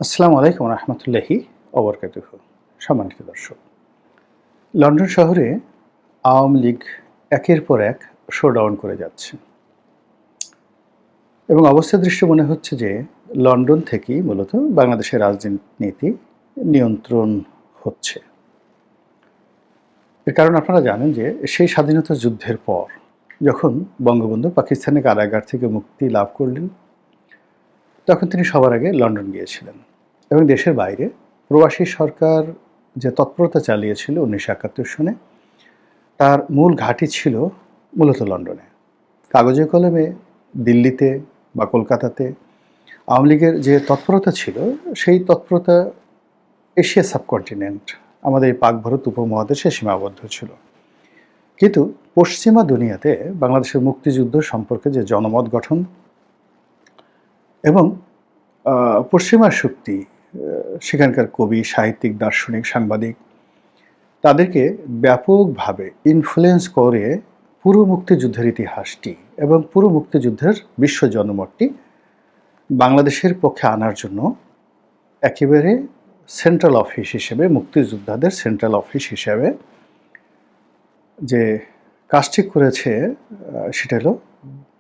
আসসালামু আলাইকুম রহমতুল্লাহি ওবরকাতুহ। সম্মানিত দর্শক, লন্ডন শহরে আওয়ামী লীগ একের পর এক শোডাউন করে যাচ্ছে এবং অবস্থা দৃষ্টে মনে হচ্ছে যে লন্ডন থেকেই মূলত বাংলাদেশের রাজনীতি নিয়ন্ত্রণ হচ্ছে। এর কারণ আপনারা জানেন যে সেই স্বাধীনতা যুদ্ধের পর যখন বঙ্গবন্ধু পাকিস্তানের কারাগার থেকে মুক্তি লাভ করলেন, তখন তিনি সবার আগে লন্ডন গিয়েছিলেন এবং দেশের বাইরে প্রবাসী সরকার যে তৎপরতা চালিয়েছিল 1971 সনে, তার মূল ঘাঁটি ছিল মূলত লন্ডনে। কাগজে কলমে দিল্লিতে বা কলকাতাতে আওয়ামী লীগের যে তৎপরতা ছিল, সেই তৎপরতা এশিয়া সাবকন্টিনেন্ট, আমাদের এই পাক ভারত উপমহাদেশে সীমাবদ্ধ ছিল। কিন্তু পশ্চিমা দুনিয়াতে বাংলাদেশের মুক্তিযুদ্ধ সম্পর্কে যে জনমত গঠন এবং পশ্চিমা শক্তি, সেখানকার কবি, সাহিত্যিক, দার্শনিক, সাংবাদিক, তাদেরকে ব্যাপকভাবে ইনফ্লুয়েন্স করে পুরো মুক্তিযুদ্ধের ইতিহাসটি এবং পুরো মুক্তিযুদ্ধের বিশ্ব জনমতটি বাংলাদেশের পক্ষে আনার জন্য একেবারে সেন্ট্রাল অফিস হিসেবে, মুক্তিযোদ্ধাদের সেন্ট্রাল অফিস হিসেবে যে কাজটি করেছে, সেটা হলো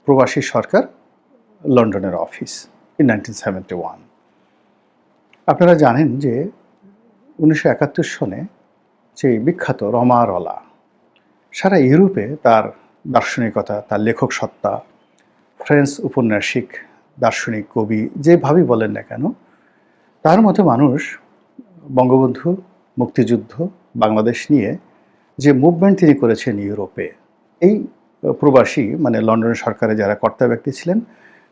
প্রবাসী সরকার লন্ডনের অফিস ইন 1971। আপনারা জানেন যে 1971 সনে যে বিখ্যাত রমা রলা সারা ইউরোপে তার দার্শনিকতা, তার লেখক সত্তা, ফ্রেঞ্চ উপন্যাসিক, দার্শনিক, কবি, যেভাবেই বলেন না কেন, তার মতো মানুষ বঙ্গবন্ধু, মুক্তিযুদ্ধ, বাংলাদেশ নিয়ে যে মুভমেন্ট তিনি করেছেন ইউরোপে, এই প্রবাসী মানে লন্ডন সরকারে যারা কর্তা ব্যক্তি ছিলেন,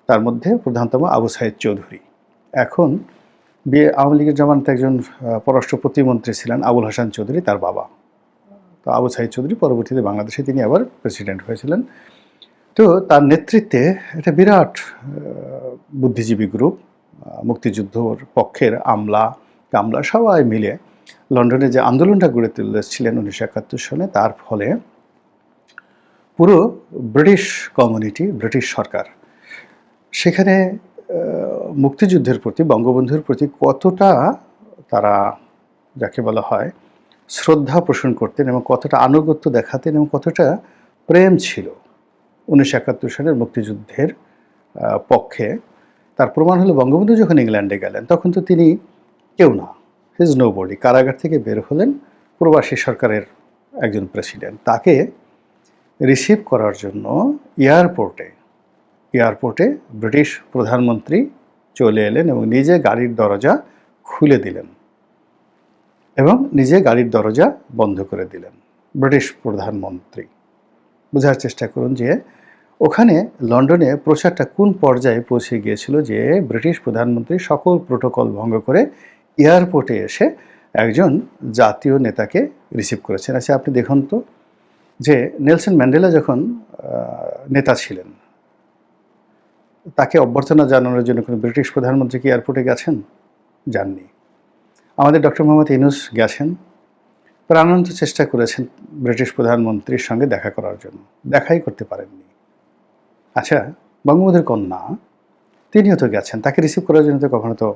তার মধ্যে প্রধানতম আবু সাইদ চৌধুরী। এখন আওয়ামী লীগের জামানাতে একজন পররাষ্ট্র প্রতিমন্ত্রী ছিলেন আবুল হাসান চৌধুরী, তার বাবা। তো আবু সাইদ চৌধুরী পরবর্তীতে বাংলাদেশে তিনি আবার প্রেসিডেন্ট হয়েছিলেন। তো তার নেতৃত্বে একটা বিরাট বুদ্ধিজীবী গ্রুপ, মুক্তিযুদ্ধর পক্ষের আমলা কামলা সবাই মিলে লন্ডনে যে আন্দোলনটা গড়ে তুলেছিলেন 1971 সনে, তার ফলে পুরো ব্রিটিশ কমিউনিটি, ব্রিটিশ সরকার সেখানে মুক্তিযুদ্ধের প্রতি, বঙ্গবন্ধুর প্রতি কতটা তারা, যাকে বলা হয়, শ্রদ্ধা পোষণ করতেন এবং কতটা আনুগত্য দেখাতেন এবং কতটা প্রেম ছিল 1971 সালের মুক্তিযুদ্ধের পক্ষে, তার প্রমাণ হলো বঙ্গবন্ধু যখন ইংল্যান্ডে গেলেন, তখন তো তিনি কেউ না, হিজ নো বডি। কারাগার থেকে বের হলেন প্রবাসী সরকারের একজন প্রেসিডেন্ট। তাকে রিসিভ করার জন্য এয়ারপোর্টে ব্রিটিশ প্রধানমন্ত্রী চলে এলেন এবং নিজে গাড়ির দরজা খুলে দিলেন এবং নিজে গাড়ির দরজা বন্ধ করে দিলেন ব্রিটিশ প্রধানমন্ত্রী। বোঝার চেষ্টা করুন যে ওখানে লন্ডনে প্রচারটা কোন পর্যায়ে পৌঁছে গিয়েছিল, যে ব্রিটিশ প্রধানমন্ত্রী সকল প্রোটোকল ভঙ্গ করে এয়ারপোর্টে এসে একজন জাতীয় নেতাকে রিসিভ করেছেন। আচ্ছা, আপনি দেখুন তো যে নেলসন ম্যান্ডেলা যখন নেতা ছিলেন, তাকে অভ্যর্থনা জানানোর জন্য কোনো ব্রিটিশ প্রধানমন্ত্রী কি এয়ারপোর্টে গেছেন? যাননি। আমাদের ডক্টর মোহাম্মদ ইউনূস গেছেন, প্রাণান্ত চেষ্টা করেছেন ব্রিটিশ প্রধানমন্ত্রীর সঙ্গে দেখা করার জন্য, দেখাই করতে পারেননি। আচ্ছা, বঙ্গবন্ধুর কন্যা তিনিও তো গেছেন, তাকে রিসিভ করার জন্য তো কখনো তো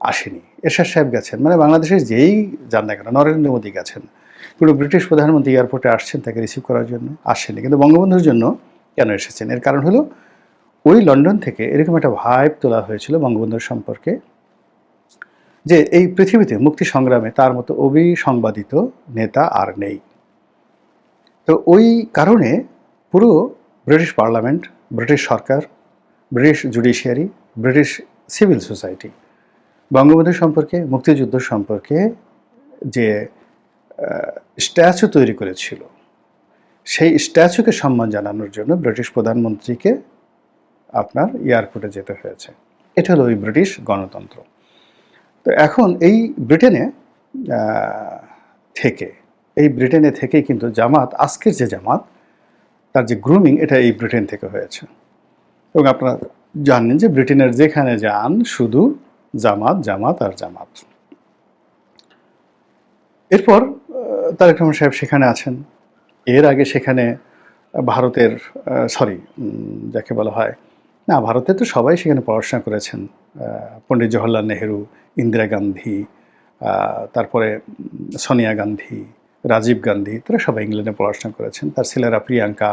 আসেনি। এরশাদ সাহেব গেছেন, মানে বাংলাদেশের যেই যান না কেন, নরেন্দ্র মোদী গেছেন, পুরো ব্রিটিশ প্রধানমন্ত্রী এয়ারপোর্টে আসছেন তাকে রিসিভ করার জন্য, আসেনি। কিন্তু বঙ্গবন্ধুর জন্য কেন এসেছেন? এর কারণ হলো ওই লন্ডন থেকে এরকম একটা ভাইব তোলা হয়েছিল বঙ্গবন্ধুর সম্পর্কে, যে এই পৃথিবীতে মুক্তি সংগ্রামে তার মতো অবিসংবাদিত নেতা আর নেই। তো ওই কারণে পুরো ব্রিটিশ পার্লামেন্ট, ব্রিটিশ সরকার, British judiciary, British civil society Bangabandhu সম্পর্কে, মুক্তিযুদ্ধ সম্পর্কে যে স্ট্যাচু তৈরি করেছিল, সেই স্ট্যাচুকে সম্মান জানানোর জন্য ব্রিটিশ প্রধানমন্ত্রীকে আপনার এয়ারপোর্টে যেতে হয়েছে। এটা হলো ওই ব্রিটিশ গণতন্ত্র। তো এখন এই ব্রিটেনে থেকেই কিন্তু জামাত, আজকের যে জামাত, তার যে গ্রুমিং, এটা এই ব্রিটেন থেকে হয়েছে। এবং আপনারা জানেন যে ব্রিটেনের যেখানে যান শুধু জামাত, জামাত আর জামাত। এরপর তারেক রহমান সাহেব সেখানে আছেন। এর আগে সেখানে ভারতের যাকে বলা হয় না, ভারতে তো সবাই সেখানে পড়াশোনা করেছেন। পণ্ডিত জওহরলাল নেহেরু, ইন্দিরা গান্ধী, তারপরে সোনিয়া গান্ধী, রাজীব গান্ধী, তারা সবাই ইংল্যান্ডে পড়াশোনা করেছেন। তার ছেলেরা প্রিয়াঙ্কা,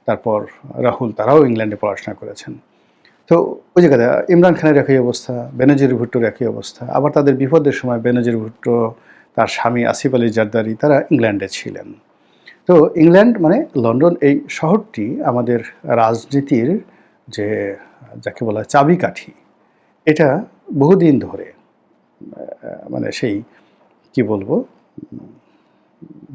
তারপর রাহুল, তারাও ইংল্যান্ডে পড়াশোনা করেছেন। তো ওই জায়গায় ইমরান খানের একই অবস্থা, বেনজির ভুট্টোর একই অবস্থা। আবার তাদের বিপদের সময় বেনজির ভুট্টো, তার স্বামী আসিফ আলী জারদারি, তারা ইংল্যান্ডে ছিলেন। তো ইংল্যান্ড মানে লন্ডন, এই শহরটি আমাদের রাজনীতির যে যাকে বলা হয় চাবিকাঠি, এটা বহুদিন ধরে মানে সেই কি বলবো,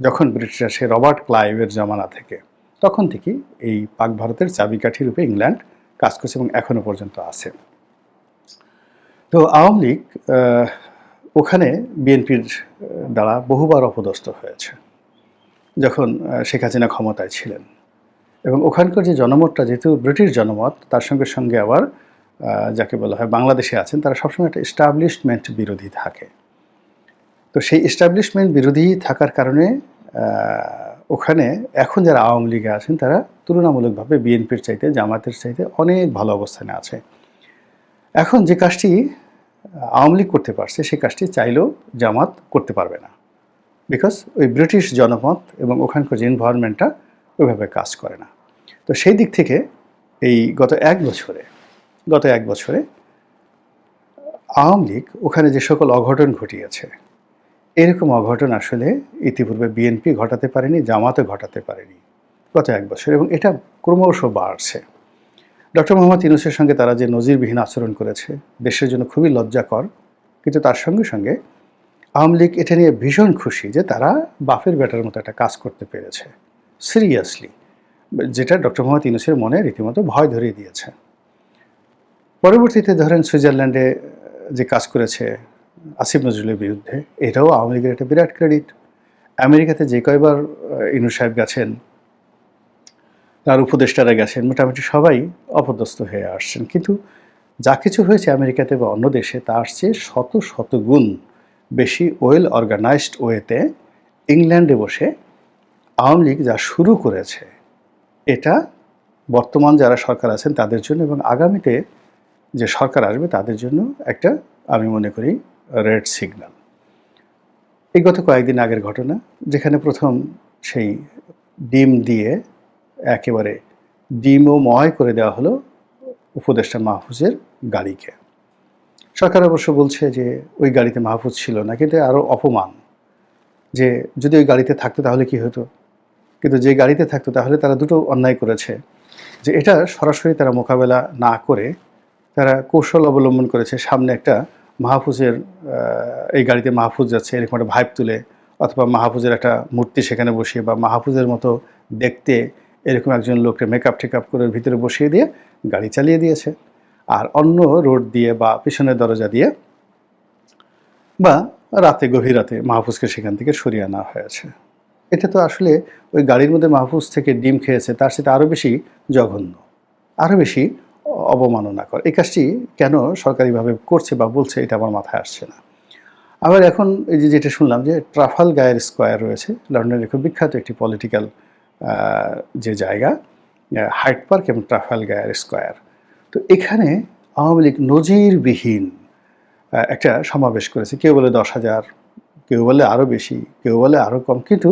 যখন ব্রিটিশ আসে রবার্ট ক্লাইভের জামানা থেকে, তখন থেকেই এই পাক ভারতের চাবিকাঠি রূপে ইংল্যান্ড কাজ করছে এবং এখনো পর্যন্ত আছে। তো আওয়ামী লীগ ওখানে বিএনপির দ্বারা বহুবার অপদস্থ হয়েছে যখন শেখ হাসিনা ক্ষমতায় ছিলেন। এবং ওখানকার যে জনমতটা যেহেতু ব্রিটিশ জনমত, তার সঙ্গে সঙ্গে আবার যাকে বলা হয় বাংলাদেশে আছেন, তারা সবসময় একটা এস্টাবলিশমেন্ট বিরোধী থাকে। তো সেই এস্টাবলিশমেন্ট বিরোধী থাকার কারণে ওখানে এখন যারা আওয়ামী লীগে আছেন তারা তুলনামূলকভাবে বিএনপির চাইতে, জামাতের চাইতে অনেক ভালো অবস্থানে আছে। এখন যে কাজটি আওয়ামী লীগ করতে পারছে, সেই কাজটি চাইলেও জামাত করতে পারবে না, বিকজ ওই ব্রিটিশ জনমত এবং ওখানকার যে এনভায়রনমেন্টটা ওইভাবে কাজ করে না। তো সেই দিক থেকে এই গত এক বছরে আওয়ামী লীগ ওখানে যে সকল অঘটন ঘটিয়েছে, এরকম অঘটন আসলে ইতিপূর্বে বিএনপি ঘটাতে পারেনি, জামাতও ঘটাতে পারেনি গত এক বছর, এবং এটা ক্রমশ বাড়ছে। ডক্টর মোহাম্মদ ইউনূসের সঙ্গে তারা যে নজিরবিহীন আচরণ করেছে, দেশের জন্য খুবই লজ্জাকর। কিন্তু তার সঙ্গে সঙ্গে আওয়ামী লীগ এটা নিয়ে ভীষণ খুশি যে তারা বাপের বেটার মতো একটা কাজ করতে পেরেছে সিরিয়াসলি, যেটা ডক্টর মোহাম্মদ ইউনূসের মনে রীতিমতো ভয় ধরিয়ে দিয়েছে। পরবর্তীতে ধরেন সুইজারল্যান্ডে যে কাজ করেছে আসিফ নজরুলের বিরুদ্ধে, এটাও আওয়ামী লীগের একটা বিরাট ক্রেডিট। আমেরিকাতে যে কয়বার ইউনূস সাহেব গেছেন, তার উপদেষ্টারা গেছেন, মোটামুটি সবাই অপদস্থ হয়ে আসছেন। কিন্তু যা কিছু হয়েছে আমেরিকাতে বা অন্য দেশে, তার চেয়ে শত শত গুণ বেশি ওয়েল অর্গানাইজড ওয়েতে ইংল্যান্ডে বসে আওয়ামী লীগ যা শুরু করেছে, এটা বর্তমান যারা সরকার আছেন তাদের জন্য এবং আগামীতে যে সরকার আসবে তাদের জন্য একটা, আমি মনে করি, রেড সিগন্যাল। এই গত কয়েকদিন আগের ঘটনা, যেখানে প্রথম সেই ডিম দিয়ে একেবারে ডিমময় করে দেওয়া হলো উপদেষ্টা মাহফুজের গাড়িকে। সরকার অবশ্য বলছে যে ওই গাড়িতে মাহফুজ ছিল না, কিন্তু আরও অপমান যে যদি ওই গাড়িতে থাকতো তাহলে কি হতো। কিন্তু যে গাড়িতে থাকতো তাহলে তারা দুটো অন্যায় করেছে, যে এটা সরাসরি তারা মোকাবেলা না করে তারা কৌশল অবলম্বন করেছে, সামনে একটা মাহফুজের এই গাড়িতে মাহফুজ যাচ্ছে এরকম একটা ভাইব তুলে, অথবা মাহফুজের একটা মূর্তি সেখানে বসিয়ে বা মাহফুজের মতো দেখতে এরকম একজন লোককে মেকআপ টেকআপ করে ভিতরে বসিয়ে দিয়ে গাড়ি চালিয়ে দিয়েছে। আর অন্য রোড দিয়ে বা পিছনের দরজা দিয়ে বা রাতে, গভীর রাতে মাহফুজকে সেখান থেকে সরিয়ে আনা হয়েছে। এটা তো আসলে ওই গাড়ির মধ্যে মাহফুজ থেকে ডিম খেয়েছে তার সাথে আরও বেশি জঘন্য, আরও বেশি অবমাননাকর। এই কাজটি কেন সরকারিভাবে করছে বা বলছে, এটা আমার মাথায় আসছে না। আবার এখন এই যে যেটা শুনলাম যে ট্রাফালগার স্কোয়ার রয়েছে লন্ডনের খুব বিখ্যাত একটি পলিটিক্যাল যে জায়গা, হাইড পার্ক এবং ট্রাফালগার স্কোয়ার। তো এখানে আওয়ামী লীগ নজিরবিহীন একটা সমাবেশ করেছে। কেউ বলে 10,000, কেউ বলে আরও বেশি, কেউ বলে আরও কম, কিন্তু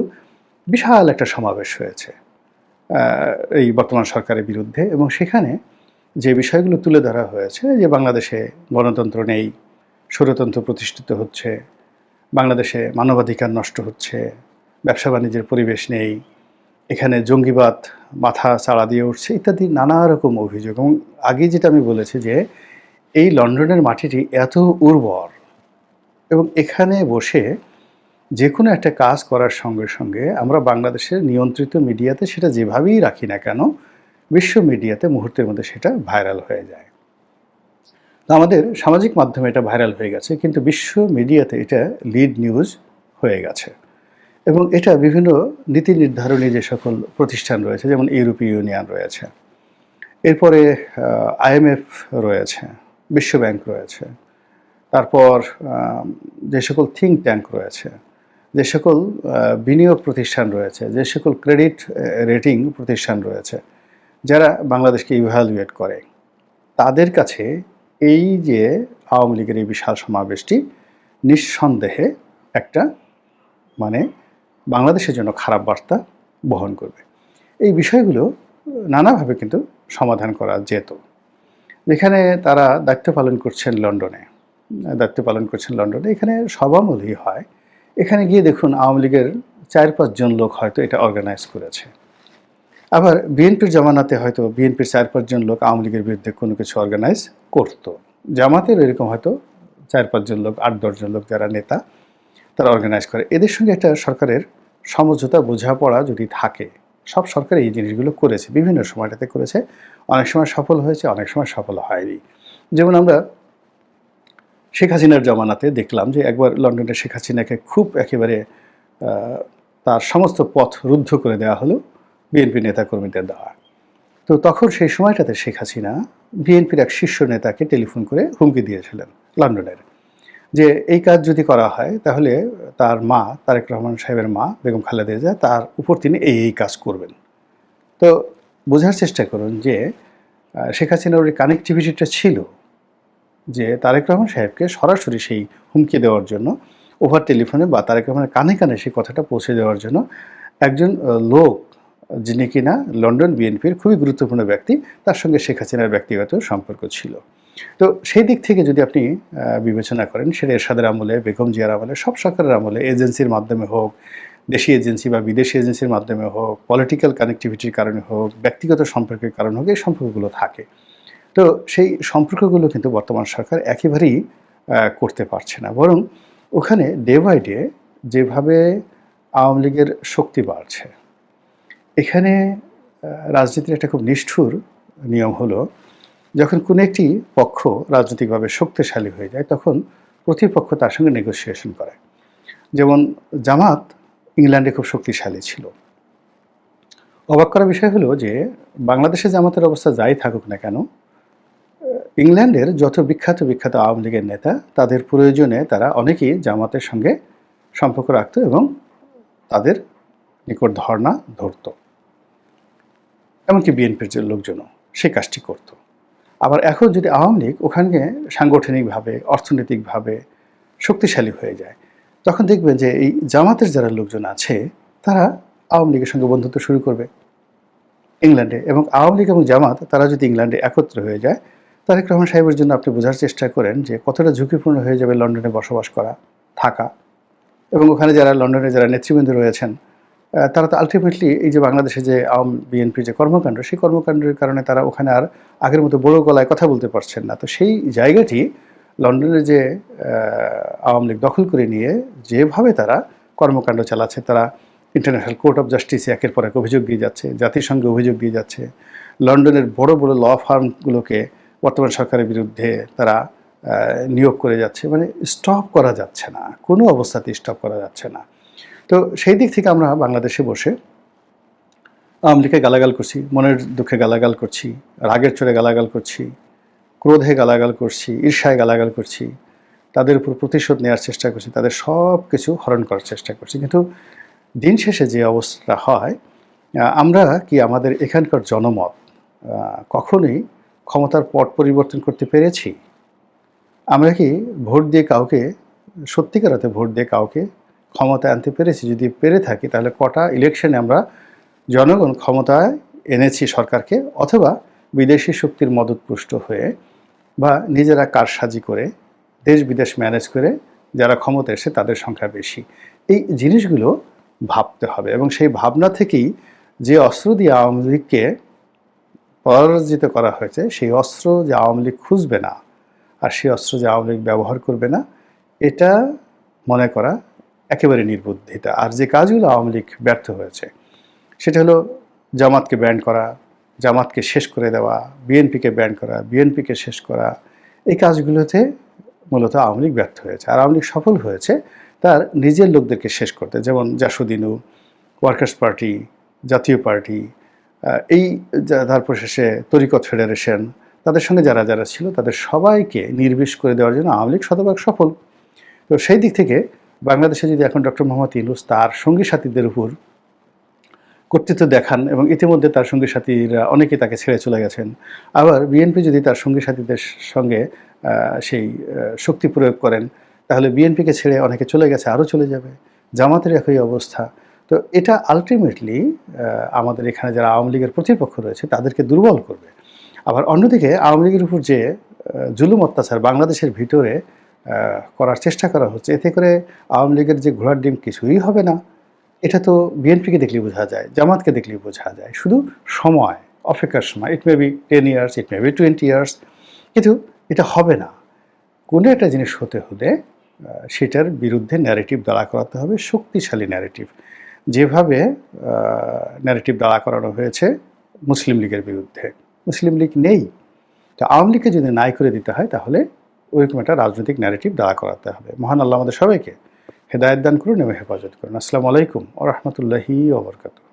বিশাল একটা সমাবেশ হয়েছে এই বর্তমান সরকারের বিরুদ্ধে। এবং সেখানে যে বিষয়গুলো তুলে ধরা হয়েছে, যে বাংলাদেশে গণতন্ত্র নেই, স্বৈরতন্ত্র প্রতিষ্ঠিত হচ্ছে, বাংলাদেশে মানবাধিকার নষ্ট হচ্ছে, ব্যবসা বাণিজ্যের পরিবেশ নেই, এখানে জঙ্গিবাদ মাথা চাড়া দিয়ে উঠছে ইত্যাদি নানা রকম অভিযোগ। এবং আগে যেটা আমি বলেছি যে এই লন্ডনের মাটিটি এত উর্বর, এবং এখানে বসে যে কোনো একটা কাজ করার সঙ্গে সঙ্গে আমরা বাংলাদেশের নিয়ন্ত্রিত মিডিয়াতে সেটা যেভাবেই রাখি না কেন, বিশ্ব মিডিয়াতে মুহূর্তের মধ্যে সেটা ভাইরাল হয়ে যায়। তো আমাদের সামাজিক মাধ্যমে এটা ভাইরাল হয়ে গেছে, কিন্তু বিশ্ব মিডিয়াতে এটা লিড নিউজ হয়ে গেছে। এবং এটা বিভিন্ন নীতি নির্ধারণী যে সকল প্রতিষ্ঠান রয়েছে, যেমন ইউরোপীয় ইউনিয়ন রয়েছে, এরপরে IMF রয়েছে, বিশ্বব্যাংক রয়েছে, তারপর যে সকল থিঙ্ক ট্যাঙ্ক রয়েছে, যে সকল বিনিয়োগ প্রতিষ্ঠান রয়েছে, যে সকল ক্রেডিট রেটিং প্রতিষ্ঠান রয়েছে, যারা বাংলাদেশকে ইভ্যালুয়েট করে, তাদের কাছে এই যে আওয়ামী লীগের এই বিশাল সমাবেশটি নিঃসন্দেহে একটা মানে বাংলাদেশের জন্য খারাপ বার্তা বহন করবে। এই বিষয়গুলো নানাভাবে কিন্তু সমাধান করা যেত। যেখানে তারা দায়িত্ব পালন করছেন লন্ডনে, এখানে সভামূলই হয়। এখানে গিয়ে দেখুন আওয়ামী লীগের ৪-৫ জন লোক হয়তো এটা অর্গানাইজ করেছে। আবার বিএনপির জামানাতে হয়তো বিএনপির ৪-৫ জন লোক আওয়ামী লীগের বিরুদ্ধে কোনো কিছু অর্গানাইজ করতো। জামাতের এরকম হয়তো ৪-৫ জন লোক, ৮-১০ জন লোক যারা নেতা তারা অর্গানাইজ করে। এদের সঙ্গে একটা সরকারের সমঝোতা বোঝাপড়া যদি থাকে, সব সরকার এই জিনিসগুলো করেছে, বিভিন্ন সময়টাতে করেছে। অনেক সময় সফল হয়েছে, অনেক সময় সফল হয়নি। যেমন আমরা শেখ হাসিনার জামানাতে দেখলাম যে একবার লন্ডনে শেখ হাসিনাকে খুব একেবারে তার সমস্ত পথ রুদ্ধ করে দেওয়া হলো বিএনপি নেতাকর্মীদের দ্বারা। তো তখন সেই সময়টাতে শেখ হাসিনা বিএনপির এক শীর্ষ নেতাকে টেলিফোন করে হুমকি দিয়েছিলেন লন্ডনের, যে এই কাজ যদি করা হয় তাহলে তার মা, তারেক রহমান সাহেবের মা বেগম খালেদা জিয়া, তার উপর তিনি এই কাজ করবেন। তো বোঝার চেষ্টা করুন যে শেখ হাসিনার ওই কানেক্টিভিটিটা ছিল যে তারেক রহমান সাহেবকে সরাসরি সেই হুমকি দেওয়ার জন্য ওভার টেলিফোনে বা তারেক রহমানের কানে কানে সেই কথাটা পৌঁছে দেওয়ার জন্য একজন লোক, যিনি কিনা লন্ডন বিএনপির খুবই গুরুত্বপূর্ণ ব্যক্তি, তার সঙ্গে শেখ হাসিনার ব্যক্তিগত সম্পর্ক ছিল। তো সেই দিক থেকে যদি আপনি বিবেচনা করেন, সেটা এরশাদের আমলে, বেগম জিয়ার আমলে, সব সরকারের আমলে এজেন্সির মাধ্যমে হোক, দেশি এজেন্সি বা বিদেশি এজেন্সির মাধ্যমে হোক, পলিটিক্যাল কানেক্টিভিটির কারণে হোক, ব্যক্তিগত সম্পর্কের কারণে হোক, এই সম্পর্কগুলো থাকে। তো সেই সম্পর্কগুলো কিন্তু বর্তমান সরকার একেবারেই করতে পারছে না। বরং ওখানে ডে বাই ডে যেভাবে আওয়ামী লীগের শক্তি বাড়ছে, এখানে রাজনীতির একটা খুব নিষ্ঠুর নিয়ম হলো, যখন কোনো একটি পক্ষ রাজনৈতিকভাবে শক্তিশালী হয়ে যায় তখন প্রতিপক্ষ তার সঙ্গে নেগোসিয়েশন করে। যেমন জামাত ইংল্যান্ডে খুব শক্তিশালী ছিল। অবাক করার বিষয় হলো যে বাংলাদেশে জামাতের অবস্থা যাই থাকুক না কেন, ইংল্যান্ডের যত বিখ্যাত বিখ্যাত আওয়ামী লীগের নেতা, তাদের প্রয়োজনে তারা অনেকেই জামাতের সঙ্গে সম্পর্ক রাখত এবং তাদের নিকট ধর্ণা ধরত। এমনকি বিএনপির যে লোকজনও সেই কাজটি করত। আবার এখন যদি আওয়ামী লীগ ওখানে সাংগঠনিকভাবে, অর্থনৈতিকভাবে শক্তিশালী হয়ে যায়, তখন দেখবেন যে এই জামাতের যারা লোকজন আছে তারা আওয়ামী লীগের সঙ্গে বন্ধুত্ব শুরু করবে ইংল্যান্ডে। এবং আওয়ামী লীগ এবং জামাত তারা যদি ইংল্যান্ডে একত্র হয়ে যায়, তারেক রহমান সাহেবের জন্য আপনি বোঝার চেষ্টা করেন যে কতটা ঝুঁকিপূর্ণ হয়ে যাবে লন্ডনে বসবাস করা, থাকা। এবং ওখানে যারা লন্ডনে যারা নেতৃবৃন্দ রয়েছেন, তারা তো আলটিমেটলি এই যে বাংলাদেশে যে বিএনপির যে কর্মকাণ্ড, সেই কর্মকাণ্ডের কারণে তারা ওখানে আর আগের মতো বড় গলায় কথা বলতে পারছেন না। তো সেই জায়গাটি লন্ডনে যে আওয়ামী লীগ দখল করে নিয়ে যেভাবে তারা কর্মকাণ্ড চালাচ্ছে, তারা ইন্টারন্যাশনাল কোর্ট অফ জাস্টিসে একের পর এক অভিযোগ দিয়ে যাচ্ছে, জাতিসংঘে অভিযোগ দিয়ে যাচ্ছে, লন্ডনের বড় বড় ল ফার্মগুলোকে বর্তমান সরকারের বিরুদ্ধে তারা নিয়োগ করে যাচ্ছে। মানে স্টপ করা যাচ্ছে না, কোনো অবস্থাতেই স্টপ করা যাচ্ছে না। তো সেই দিক থেকে আমরা বাংলাদেশে বসে আওয়ামী লীগকে গালাগাল করছি, মনের দুঃখে গালাগাল করছি, রাগের চড়ে গালাগাল করছি, ক্রোধে গালাগাল করছি, ঈর্ষায় গালাগাল করছি, তাদের উপর প্রতিশোধ নেওয়ার চেষ্টা করছি, তাদের সব কিছু হরণ করার চেষ্টা করছি। কিন্তু দিন শেষে যে অবস্থা হয়, আমরা কি আমাদের এখানকার জনমত কখনোই ক্ষমতার পট পরিবর্তন করতে পেরেছি? আমরা কি ভোট দিয়ে কাউকে, সত্যিকার অর্থে ভোট দিয়ে কাউকে ক্ষমতায় আনতে পেরেছি? যদি পেরে থাকি তাহলে কটা ইলেকশনে আমরা জনগণ ক্ষমতায় এনেছি সরকারকে, অথবা বিদেশি শক্তির মদতপুষ্ট হয়ে বা নিজেরা কারসাজি করে দেশ বিদেশ ম্যানেজ করে যারা ক্ষমতা এসে তাদের সংখ্যা বেশি। এই জিনিসগুলো ভাবতে হবে। এবং সেই ভাবনা থেকেই যে অস্ত্র দিয়ে আওয়ামী লীগকে পরাজিত করা হয়েছে, সেই অস্ত্র যে আওয়ামী লীগ খুঁজবে না আর সেই অস্ত্র যে আওয়ামী লীগ ব্যবহার করবে না, এটা মনে করা একেবারে নির্বুদ্ধিতা। আর যে কাজগুলো আওয়ামী লীগ ব্যর্থ হয়েছে সেটা হলো জামাতকে ব্যান করা, জামাতকে শেষ করে দেওয়া, বিএনপিকে ব্যান করা, বিএনপিকে শেষ করা। এই কাজগুলোতে মূলত আওয়ামী লীগ ব্যর্থ হয়েছে। আর আওয়ামী লীগ সফল হয়েছে তার নিজের লোকদেরকে শেষ করতে। যেমন জাসুদ্দিনু, ওয়ার্কার্স পার্টি, জাতীয় পার্টি, এই তারপর শেষে তরিকত ফেডারেশন, তাদের সঙ্গে যারা যারা ছিল তাদের সবাইকে নির্বিষ করে দেওয়ার জন্য আওয়ামী লীগ শতভাগ সফল। তো সেই দিক থেকে বাংলাদেশে যদি এখন ডক্টর মোহাম্মদ ইউনূস তার সঙ্গী সাথীদের উপর কর্তৃত্ব দেখান এবং ইতিমধ্যে তার সঙ্গী সাথীরা অনেকেই তাকে ছেড়ে চলে গেছেন। আবার বিএনপি যদি তার সঙ্গী সাথীদের সঙ্গে সেই শক্তি প্রয়োগ করেন, তাহলে বিএনপিকে ছেড়ে অনেকে চলে গেছে, আরও চলে যাবে। জামাতের একই অবস্থা। তো এটা আল্টিমেটলি আমাদের এখানে যারা আওয়ামী লীগের প্রতিপক্ষ রয়েছে তাদেরকে দুর্বল করবে। আবার অন্যদিকে আওয়ামী লীগের উপর যে জুলুম অত্যাচার বাংলাদেশের ভিতরে করার চেষ্টা করা হচ্ছে, এতে করে আওয়ামী লীগের যে ঘোড়ার ডিম কিছুই হবে না, এটা তো বিএনপিকে দেখলেই বোঝা যায়, জামাতকে দেখলেই বোঝা যায়। শুধু সময়, অপেক্ষার সময়। It may be 10 years, it may be 20 years, কিন্তু এটা হবে না। কোনো একটা জিনিস হতে হলে সেটার বিরুদ্ধে ন্যারেটিভ দাঁড়া করাতে হবে, শক্তিশালী ন্যারেটিভ। যেভাবে ন্যারেটিভ দাঁড়া করানো হয়েছে মুসলিম লীগের বিরুদ্ধে। মুসলিম লীগ নেই, তো আওয়ামী লীগকে যদি নাই করে দিতে হয় তাহলে ওইরকম একটা রাজনৈতিক ন্যারেটিভ দাঁড়া করাতে হবে। মহান আল্লাহ আমাদের সবাইকে হেদায়েত দান করুন এবং হেফাজত করুন। আসসালামু আলাইকুম ওয়া রাহমাতুল্লাহি ওয়া বারাকাতুহু।